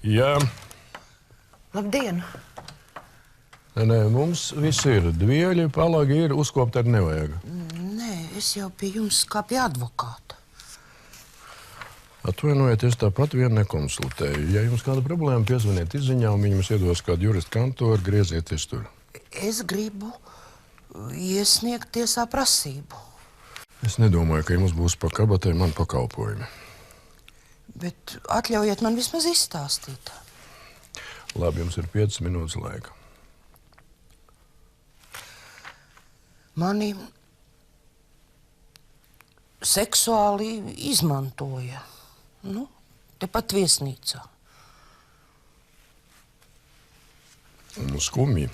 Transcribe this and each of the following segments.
Jā. Labdien! Nē, mums viss ir. Dvieļi, palagi ir, uzkopt arī nevajag. Nē, es jau pie jums kā pie advokāta. Atvainojiet, es tāpat vien nekonsultēju. Ja jums kāda problēma, piezvaniet izziņā, un viņi jums iedos kādu juristu kantoru, griezieties tur. Es gribu iesniegt tiesā prasību. Es nedomāju, ka jums būs pa kabatē man pakalpojumi. Bet atļaujiet man vismaz izstāstīt. Labi, jums ir 5 minūtes laika. Mani seksuāli izmantoja. Tepat viesnīcā. Skumji.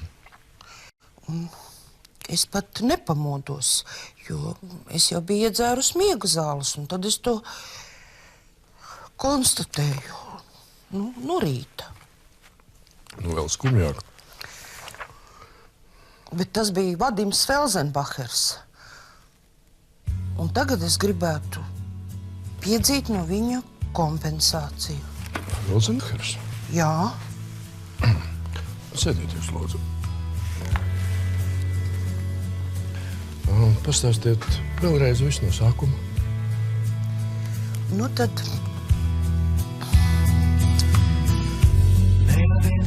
Es pat nepamodos, jo es jau biju iedzērus miega zāles, un tad es to konstatēju. No rīta. Vēl skumjāk. Bet tas bija Vadims Felsenbachers. Un tagad es gribētu piedzīt no viņa kompensāciju. Felsenbachers? Jā. Sēdieties, lūdzu. Pastāstiet vēlreiz visu no sākuma. Tad